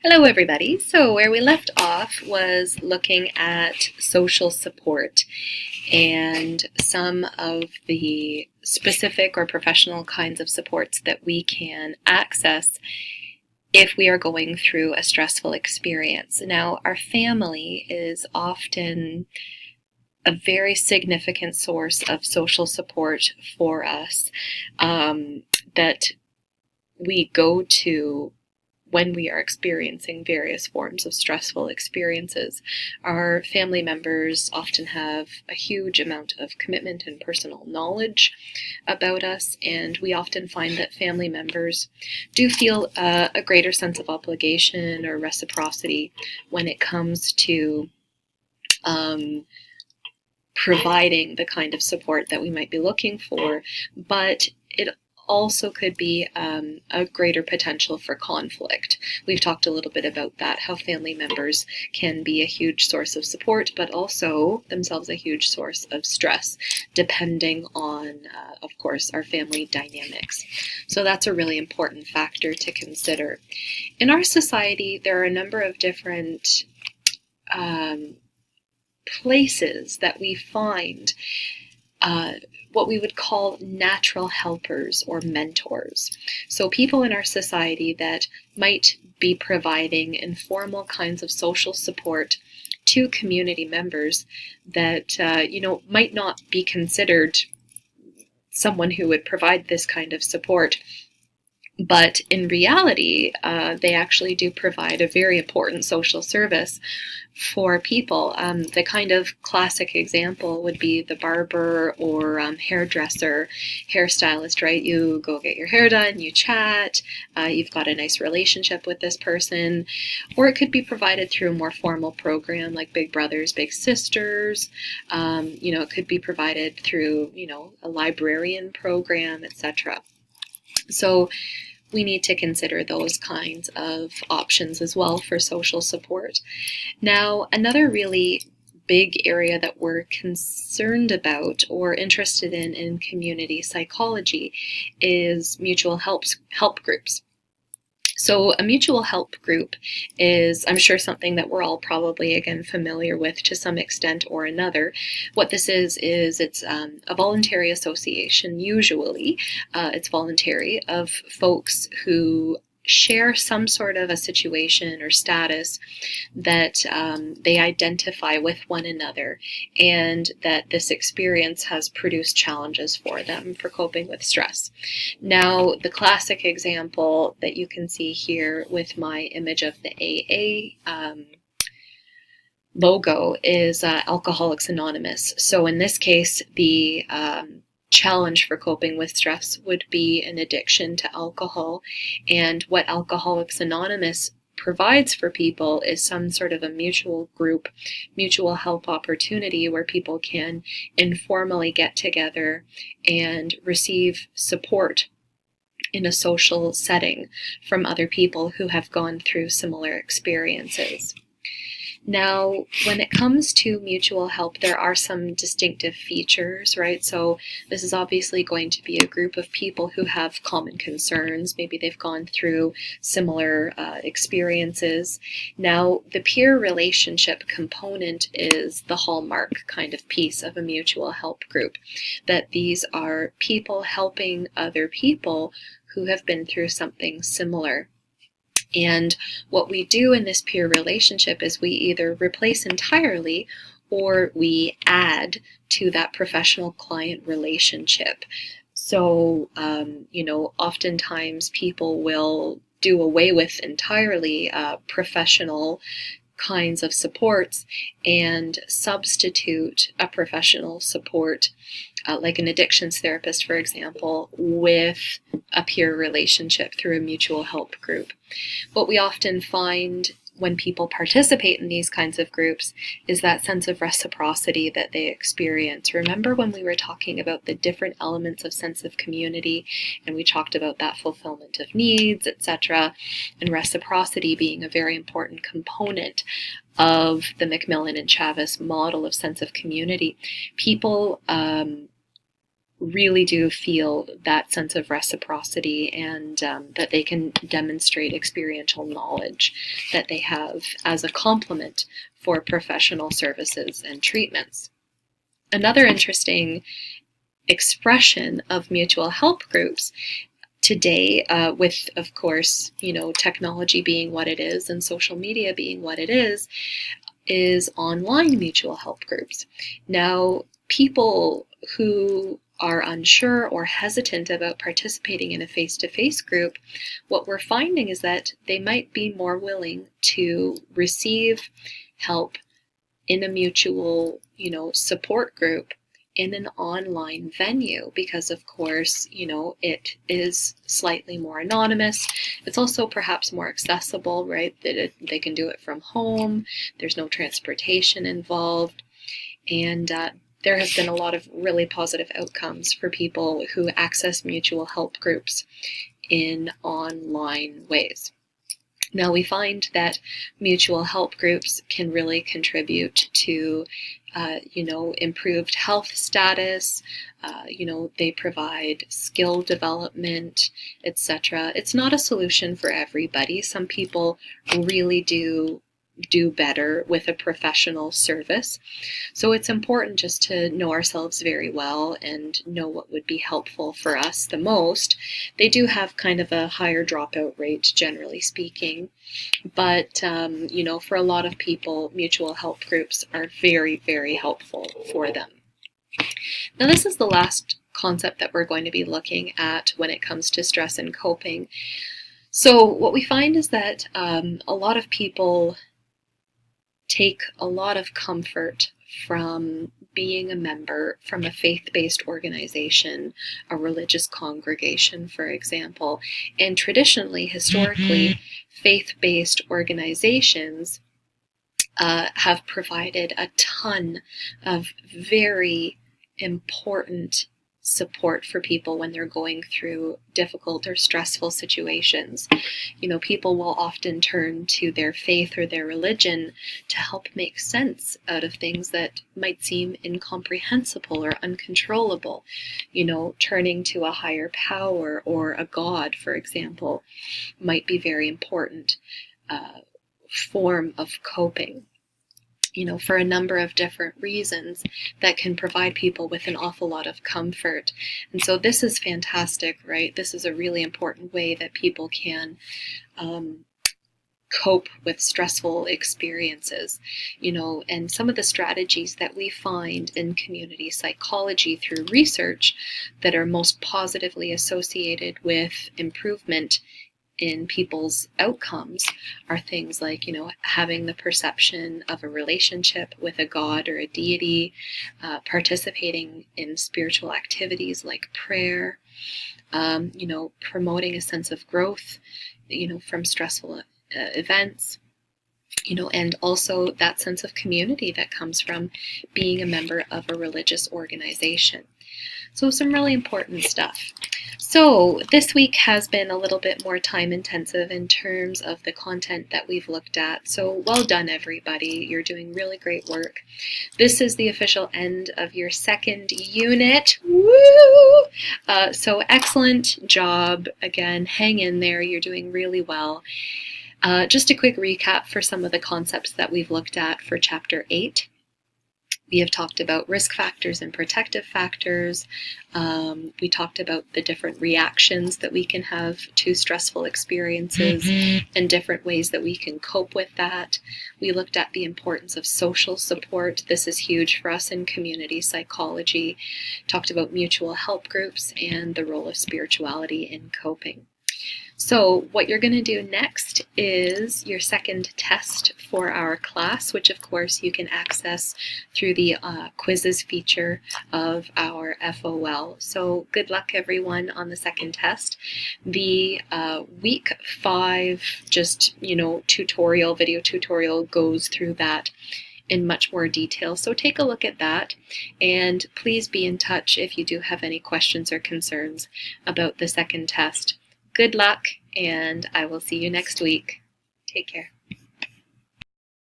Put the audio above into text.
Hello everybody. So where we left off was looking at social support and some of the specific or professional kinds of supports that we can access if we are going through a stressful experience. Now, our family is often a very significant source of social support for us that we go to when we are experiencing various forms of stressful experiences. Our family members often have a huge amount of commitment and personal knowledge about us, and we often find that family members do feel a greater sense of obligation or reciprocity when it comes to providing the kind of support that we might be looking for, but it also could be a greater potential for conflict. We've talked a little bit about that, how family members can be a huge source of support, but also themselves a huge source of stress, depending on, of course, our family dynamics. So that's a really important factor to consider. In our society, there are a number of different places that we find what we would call natural helpers or mentors. So people in our society that might be providing informal kinds of social support to community members that might not be considered someone who would provide this kind of support. But in reality, they actually do provide a very important social service for people. The kind of classic example would be the barber or hairdresser, hairstylist, right? You go get your hair done, you chat, you've got a nice relationship with this person, or it could be provided through a more formal program like Big Brothers, Big Sisters. It could be provided through, a librarian program, etc. So we need to consider those kinds of options as well for social support. Now, another really big area that we're concerned about or interested in community psychology is mutual help groups. So a mutual help group is, I'm sure, something that we're all probably, again, familiar with to some extent or another. What this is it's a voluntary association, usually. It's voluntary, of folks who share some sort of a situation or status that they identify with one another, and that this experience has produced challenges for them for coping with stress. Now, the classic example that you can see here with my image of the AA logo is Alcoholics Anonymous. So in this case, the challenge for coping with stress would be an addiction to alcohol, and what Alcoholics Anonymous provides for people is some sort of a mutual group, mutual help opportunity where people can informally get together and receive support in a social setting from other people who have gone through similar experiences. Now, when it comes to mutual help, there are some distinctive features, right? So this is obviously going to be a group of people who have common concerns. Maybe they've gone through similar experiences. Now, the peer relationship component is the hallmark kind of piece of a mutual help group, that these are people helping other people who have been through something similar. And what we do in this peer relationship is we either replace entirely or we add to that professional-client relationship. So, oftentimes people will do away with entirely professional kinds of supports and substitute a professional support, like an addictions therapist, for example, with a peer relationship through a mutual help group. What we often find when people participate in these kinds of groups is that sense of reciprocity that they experience. Remember when we were talking about the different elements of sense of community, and we talked about that fulfillment of needs, etc., and reciprocity being a very important component of the McMillan and Chavez model of sense of community. People really do feel that sense of reciprocity, and that they can demonstrate experiential knowledge that they have as a complement for professional services and treatments. Another interesting expression of mutual help groups today, with, of course, technology being what it is and social media being what it is online mutual help groups. Now, people who are unsure or hesitant about participating in a face-to-face group, what we're finding is that they might be more willing to receive help in a mutual, support group in an online venue, because of course, it is slightly more anonymous. It's also perhaps more accessible, right? That they can do it from home. There's no transportation involved. And there has been a lot of really positive outcomes for people who access mutual help groups in online ways. Now, we find that mutual help groups can really contribute to, improved health status. They provide skill development, etc. It's not a solution for everybody. Some people really do better with a professional service. So it's important just to know ourselves very well and know what would be helpful for us the most. They do have kind of a higher dropout rate, generally speaking, but for a lot of people, mutual help groups are very, very helpful for them. Now, this is the last concept that we're going to be looking at when it comes to stress and coping. So what we find is that a lot of people take a lot of comfort from being a member from a faith-based organization, a religious congregation, for example. And traditionally, historically, faith-based organizations have provided a ton of very important support for people when they're going through difficult or stressful situations. People will often turn to their faith or their religion to help make sense out of things that might seem incomprehensible or uncontrollable. Turning to a higher power or a god, for example, might be very important form of coping. For a number of different reasons that can provide people with an awful lot of comfort. And so this is fantastic, right? This is a really important way that people can cope with stressful experiences, and some of the strategies that we find in community psychology through research that are most positively associated with improvement in people's outcomes are things like, having the perception of a relationship with a god or a deity, participating in spiritual activities like prayer, promoting a sense of growth, from stressful events, and also that sense of community that comes from being a member of a religious organization. So some really important stuff. So this week has been a little bit more time intensive in terms of the content that we've looked at. So well done, everybody. You're doing really great work. This is the official end of your second unit. Woo! So excellent job. Again, hang in there. You're doing really well. Just a quick recap for some of the concepts that we've looked at for Chapter 8. We have talked about risk factors and protective factors. We talked about the different reactions that we can have to stressful experiences and different ways that we can cope with that. We looked at the importance of social support. This is huge for us in community psychology. Talked about mutual help groups and the role of spirituality in coping. So what you're going to do next is your second test for our class, which of course you can access through the quizzes feature of our FOL. So good luck everyone on the second test. The week 5 video tutorial goes through that in much more detail. So take a look at that, and please be in touch if you do have any questions or concerns about the second test. Good luck, and I will see you next week. Take care.